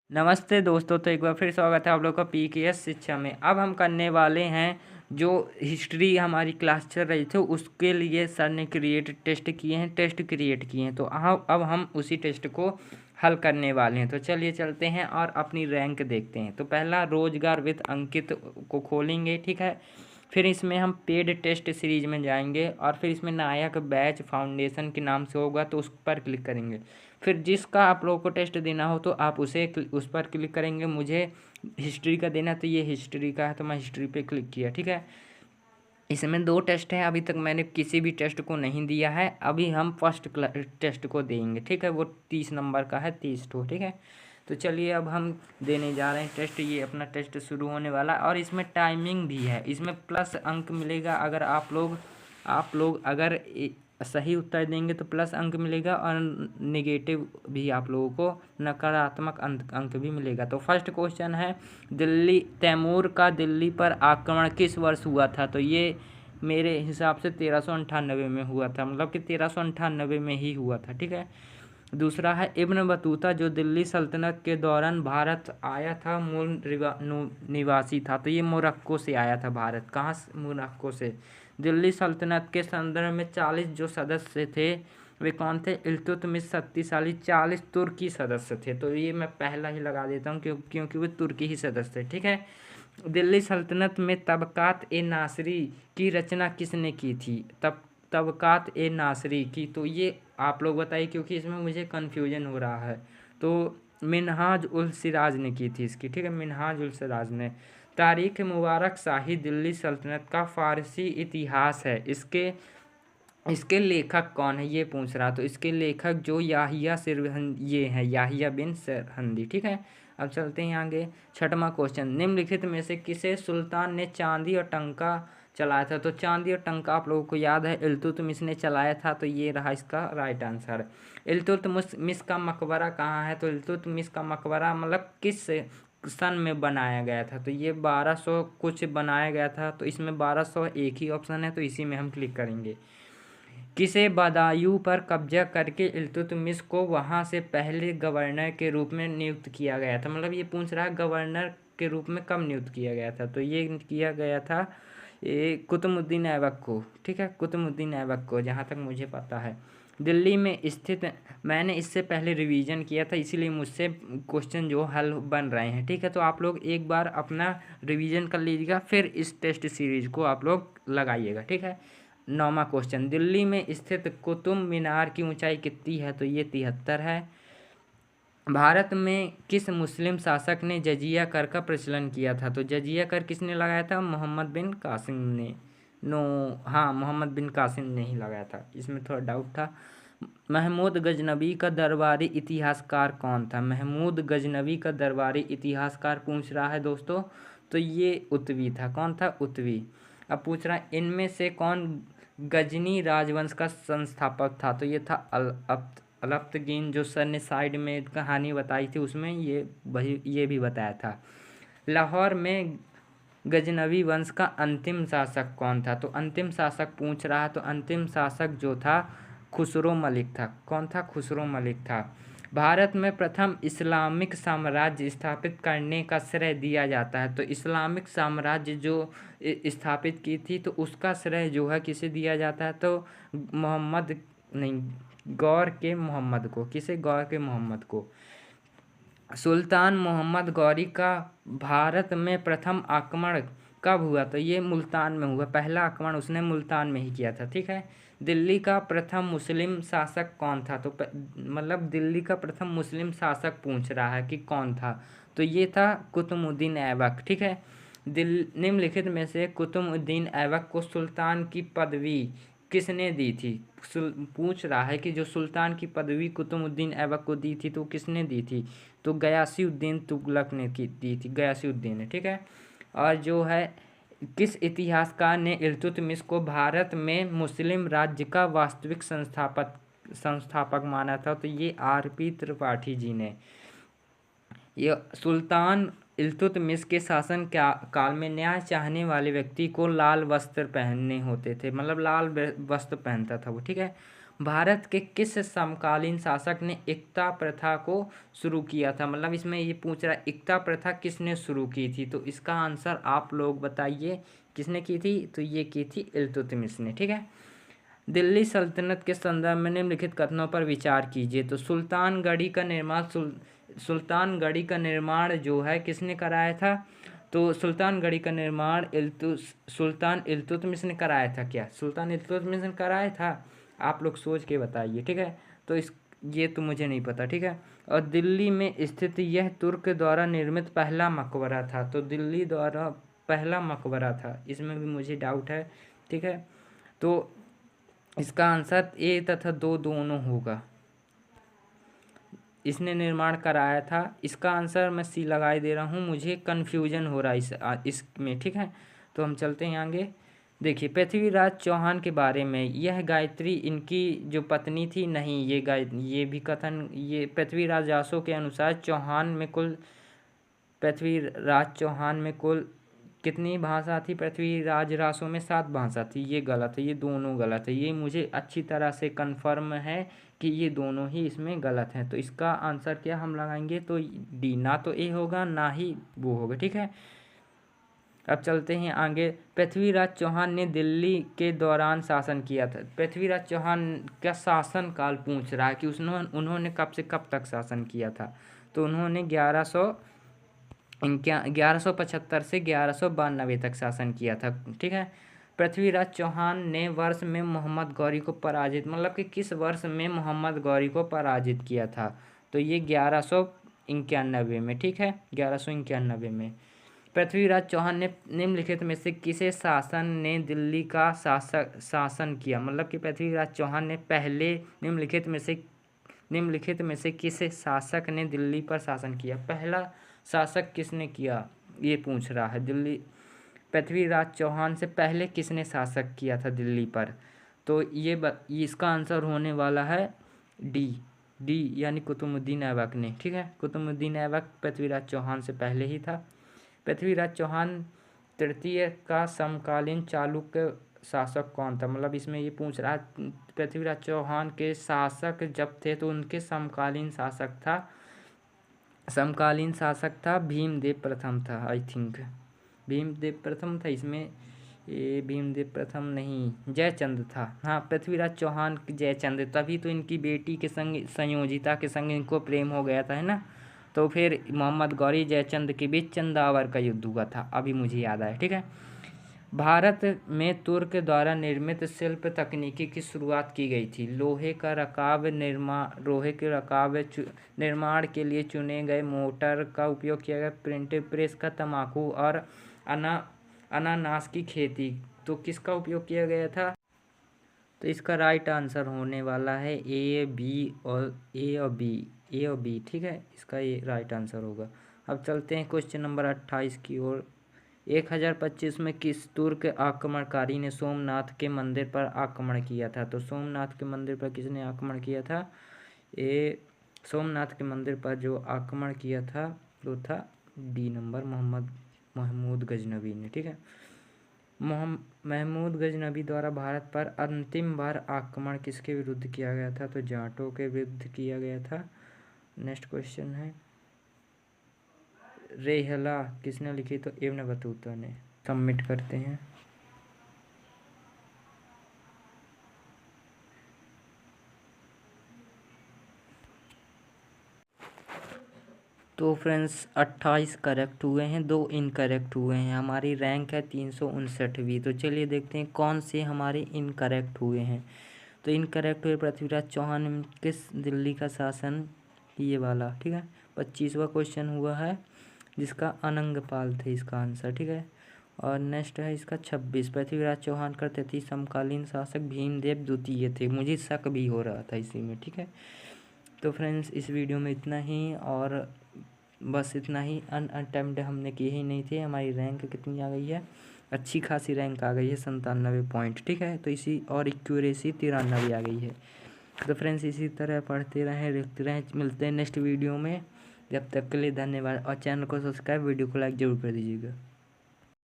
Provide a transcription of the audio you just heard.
नमस्ते दोस्तों, तो एक बार फिर स्वागत है आप लोग का पीकेएस शिक्षा में। अब हम करने वाले हैं जो हिस्ट्री हमारी क्लास चल रही थी उसके लिए सर ने टेस्ट क्रिएट किए हैं। तो अब हम उसी टेस्ट को हल करने वाले हैं। तो चलिए चलते हैं और अपनी रैंक देखते हैं। तो पहला रोजगार विद अंकित को खोलेंगे, ठीक है। फिर इसमें हम पेड टेस्ट सीरीज में जाएंगे और फिर इसमें नायक बैच फाउंडेशन के नाम से होगा, तो उस पर क्लिक करेंगे। फिर जिसका आप लोगों को टेस्ट देना हो तो आप उस पर क्लिक करेंगे। मुझे हिस्ट्री का देना तो ये हिस्ट्री का है, तो मैं हिस्ट्री पे क्लिक किया, ठीक है। इसमें 2 टेस्ट हैं, अभी तक मैंने किसी भी टेस्ट को नहीं दिया है। अभी हम फर्स्ट टेस्ट को देंगे, ठीक है। वो 30 नंबर का है, 30 ठो, ठीक है। तो चलिए अब हम देने जा रहे हैं टेस्ट। ये अपना टेस्ट शुरू होने वाला है और इसमें टाइमिंग भी है। इसमें प्लस अंक मिलेगा अगर आप लोग अगर सही उत्तर देंगे तो प्लस अंक मिलेगा, और नेगेटिव भी आप लोगों को नकारात्मक अंक भी मिलेगा। तो फर्स्ट क्वेश्चन है, तैमूर का दिल्ली पर आक्रमण किस वर्ष हुआ था? तो ये मेरे हिसाब से 1398 में हुआ था, मतलब कि 1398 में ही हुआ था, ठीक है। दूसरा है, इब्न बतूता जो दिल्ली सल्तनत के दौरान भारत आया था मूल निवासी था। तो ये मोरक्को से आया था भारत। कहाँ से? मोरक्को से। दिल्ली सल्तनत के संदर्भ में 40 जो सदस्य थे वे कौन थे? इल्तुतमिश शक्तिशाली 40 तुर्की सदस्य थे। तो ये मैं पहला ही लगा देता हूँ क्योंकि वे तुर्की ही सदस्य थे, ठीक है। दिल्ली सल्तनत में तबकात ए नासरी की रचना किसने की थी? तबकात ए नासरी की, तो ये आप लोग बताइए क्योंकि इसमें मुझे कन्फ्यूजन हो रहा है। तो मिनहाज उल सिराज ने की थी इसकी, ठीक है। मिनहाज उल सिराज ने। तारीख मुबारक शाही दिल्ली सल्तनत का फारसी इतिहास है। इसके लेखक कौन है ये पूछ रहा। तो इसके लेखक जो याहिया ये हैं, याहिया बिन सरहंदी, ठीक है। अब चलते हैं आगे। छठवां क्वेश्चन, निम्नलिखित में से किसे सुल्तान ने चांदी और टंका चलाया था? तो चांदी और टंका आप लोगों को याद है इल्तुतमिश ने चलाया था, तो ये रहा इसका राइट आंसर। इल्तुतमिश का मकबरा कहाँ है? तो इल्तुतमिश का मकबरा मतलब किस सन में बनाया गया था? तो ये 1200 कुछ बनाया गया था। तो इसमें 1201 ही ऑप्शन है, तो इसी में हम क्लिक करेंगे। किसे बदायूं पर कब्जा करके इल्तुतमिश को वहां से पहले गवर्नर के रूप में नियुक्त किया गया था? मतलब ये पूछ रहा है गवर्नर के रूप में कब नियुक्त किया गया था? तो ये किया गया था ये कुतुबुद्दीन ऐबक को, ठीक है। कुतुबुद्दीन ऐबक को, जहाँ तक मुझे पता है। दिल्ली में स्थित, मैंने इससे पहले रिवीजन किया था इसीलिए मुझसे क्वेश्चन जो हल बन रहे हैं, ठीक है। तो आप लोग एक बार अपना रिवीजन कर लीजिएगा, फिर इस टेस्ट सीरीज को आप लोग लगाइएगा, ठीक है। 9वां क्वेश्चन, दिल्ली में स्थित कुतुब मीनार की ऊंचाई कितनी है? तो ये 73 है। भारत में किस मुस्लिम शासक ने जजिया कर का प्रचलन किया था? तो जजिया कर किसने लगाया था? मोहम्मद बिन कासिम ने। हाँ, मोहम्मद बिन कासिम ने ही लगाया था, इसमें थोड़ा डाउट था। महमूद गजनबी का दरबारी इतिहासकार कौन था? महमूद गजनबी का दरबारी इतिहासकार पूछ रहा है दोस्तों, तो ये उत्वी था। कौन था? उत्वी। अब पूछ रहा है इनमें से कौन गजनी राजवंश का संस्थापक था? तो ये था अलप्तगीन, जो सर ने साइड में कहानी बताई थी उसमें ये भी बताया था। लाहौर में गजनवी वंश का अंतिम शासक कौन था? तो अंतिम शासक पूछ रहा है, तो अंतिम शासक जो था खुसरो मलिक था। कौन था? खुसरो मलिक था। भारत में प्रथम इस्लामिक साम्राज्य स्थापित करने का श्रेय दिया जाता है। तो इस्लामिक साम्राज्य जो स्थापित की थी, तो उसका श्रेय जो है किसे दिया जाता है? तो मोहम्मद नहीं, गौर के मोहम्मद को। किसे? गौर के मोहम्मद को। सुल्तान मोहम्मद गौरी का भारत में प्रथम आक्रमण कब हुआ? तो ये मुल्तान में हुआ। पहला आक्रमण उसने मुल्तान में ही किया था, ठीक है। दिल्ली का प्रथम मुस्लिम शासक कौन था? तो मतलब दिल्ली का प्रथम मुस्लिम शासक पूछ रहा है कि कौन था, तो ये था कुतुबुद्दीन ऐबक, ठीक है। निम्नलिखित में से कुतुबुद्दीन ऐबक को सुल्तान की पदवी किसने दी थी? पूछ रहा है कि जो सुल्तान की पदवी कुतुबुद्दीन ऐबक को दी थी तो किसने दी थी? तो गयासीउद्दीन तुगलक ने दी थी, गयासीउद्दीन ने, ठीक है। और जो है, किस इतिहासकार ने इल्तुतमिश को भारत में मुस्लिम राज्य का वास्तविक संस्थापक माना था? तो ये आर.पी. त्रिपाठी जी ने। ये सुल्तान इल्तुतमिश के शासन काल में न्याय चाहने वाले व्यक्ति को लाल वस्त्र पहनने होते थे, मतलब लाल वस्त्र पहनता था वो, ठीक है। भारत के किस समकालीन शासक ने इक्ता प्रथा को शुरू किया था? मतलब इसमें ये पूछ रहा है इक्ता प्रथा किसने शुरू की थी, तो इसका आंसर आप लोग बताइए किसने की थी, तो ये की थी इल्तुतमिश ने। ठीक है। दिल्ली सल्तनत के संदर्भ में निम्नलिखित कथनों पर विचार कीजिए। तो सुल्तानगढ़ी का निर्माण जो है किसने कराया था? तो सुल्तानगढ़ी का निर्माण सुल्तान इल्तुतमिश ने कराया था। क्या सुल्तान इल्तुतमिश ने कराया था? आप लोग सोच के बताइए। ठीक है। तो ये तो मुझे नहीं पता। ठीक है। और दिल्ली में स्थित यह तुर्क द्वारा निर्मित पहला मकबरा था। तो दिल्ली द्वारा पहला मकबरा था, इसमें भी मुझे डाउट है। ठीक है। तो इसका आंसर ए तथा दो दोनों होगा। इसने निर्माण कराया था। इसका आंसर मैं सी लगाई दे रहा हूँ, मुझे कन्फ्यूजन हो रहा है इसमें। ठीक है। तो हम चलते हैं आगे। देखिए पृथ्वीराज चौहान के बारे में, यह गायत्री इनकी जो पत्नी थी नहीं, ये भी कथन, ये पृथ्वीराज रासो के अनुसार पृथ्वीराज चौहान में कुल कितनी भाषा थी? पृथ्वीराज रासो में 7 भाषा थी। ये गलत है, ये दोनों गलत है। ये मुझे अच्छी तरह से कन्फर्म है कि ये दोनों ही इसमें गलत हैं। तो इसका आंसर क्या हम लगाएंगे? तो डी, ना तो ए होगा ना ही वो होगा। ठीक है। अब चलते हैं आगे। पृथ्वीराज चौहान ने दिल्ली के दौरान शासन किया था। पृथ्वीराज चौहान का शासन काल पूछ रहा है कि उन्होंने कब से कब तक शासन किया था। तो उन्होंने 1175 से 1192 तक शासन किया था। ठीक है। पृथ्वीराज चौहान ने वर्ष में मोहम्मद गौरी को पराजित, मतलब कि किस वर्ष में मोहम्मद गौरी को पराजित किया था? तो ये 1191 में। ठीक है। 1191 में। पृथ्वीराज चौहान ने निम्नलिखित में से किसे शासन ने दिल्ली का शासन किया? मतलब कि पृथ्वीराज चौहान ने पहले निम्नलिखित में से किसे शासक ने दिल्ली पर शासन किया? पहला शासक किसने किया, ये पूछ रहा है। पृथ्वीराज चौहान से पहले किसने शासक किया था दिल्ली पर? तो इसका आंसर होने वाला है डी यानी कुतुबुद्दीन ऐबक ने। ठीक है। कुतुबुद्दीन ऐबक पृथ्वीराज चौहान से पहले ही था। पृथ्वीराज चौहान तृतीय का समकालीन चालुक्य शासक कौन था? मतलब इसमें ये पूछ रहा है पृथ्वीराज चौहान के शासक जब थे तो उनके समकालीन शासक था भीमदेव प्रथम था। आई थिंक भीमदेव प्रथम था इसमें। ये भीमदेव प्रथम नहीं, जयचंद था। हाँ, पृथ्वीराज चौहान जयचंद, तभी तो इनकी बेटी के संग, संयोजिता के संग इनको प्रेम हो गया था, है ना। तो फिर मोहम्मद गौरी जयचंद के बीच चंदावर का युद्ध हुआ था, अभी मुझे याद आया। ठीक है। भारत में तुर्क द्वारा निर्मित शिल्प तकनीकी की शुरुआत की गई थी। लोहे के रकाब निर्माण के लिए चुने गए मोटर का उपयोग किया गया। प्रिंटिंग प्रेस का तंबाकू और अनानास की खेती, तो किसका उपयोग किया गया था? तो इसका राइट आंसर होने वाला है ए और बी। ठीक है। इसका ये राइट आंसर होगा। अब चलते हैं क्वेश्चन नंबर 28 की ओर। 1025 में किस तुर्क आक्रमणकारी ने सोमनाथ के मंदिर पर आक्रमण किया था? तो सोमनाथ के मंदिर पर किसने आक्रमण किया था? सोमनाथ के मंदिर पर जो आक्रमण किया था वो था डी नंबर, महमूद गजनवी ने। ठीक है। महमूद गजनवी द्वारा भारत पर अंतिम बार आक्रमण किसके विरुद्ध किया गया था? तो जाटों के विरुद्ध किया गया था। नेक्स्ट क्वेश्चन है, रेहला किसने लिखी? तो इब्न बतूता ने। सबमिट करते हैं। तो फ्रेंड्स 28 करेक्ट हुए हैं, 2 इनकरेक्ट हुए हैं। हमारी रैंक है 359वीं। तो चलिए देखते हैं कौन से हमारे इनकरेक्ट हुए हैं। तो इनकरेक्ट हुए पृथ्वीराज चौहान किस दिल्ली का शासन, ये वाला। ठीक है। 25वां क्वेश्चन हुआ है जिसका अनंगपाल थे इसका आंसर। ठीक है। और नेक्स्ट है इसका 26, पृथ्वीराज चौहान का 33 समकालीन शासक भीमदेव द्वितीय थे। मुझे शक भी हो रहा था इसी में। ठीक है। तो फ्रेंड्स इस वीडियो में इतना ही, और बस इतना ही। अनअटेम्प्ट हमने किए ही नहीं थे। हमारी रैंक कितनी आ गई है? अच्छी खासी रैंक आ गई है, 97 पॉइंट। ठीक है। तो इसी और एक्यूरेसी 93 आ गई है। तो फ्रेंड्स इसी तरह पढ़ते रहें, देखते रहें। मिलते हैं नेक्स्ट वीडियो में। जब तक के लिए धन्यवाद, और चैनल को सब्सक्राइब, वीडियो को लाइक जरूर कर दीजिएगा।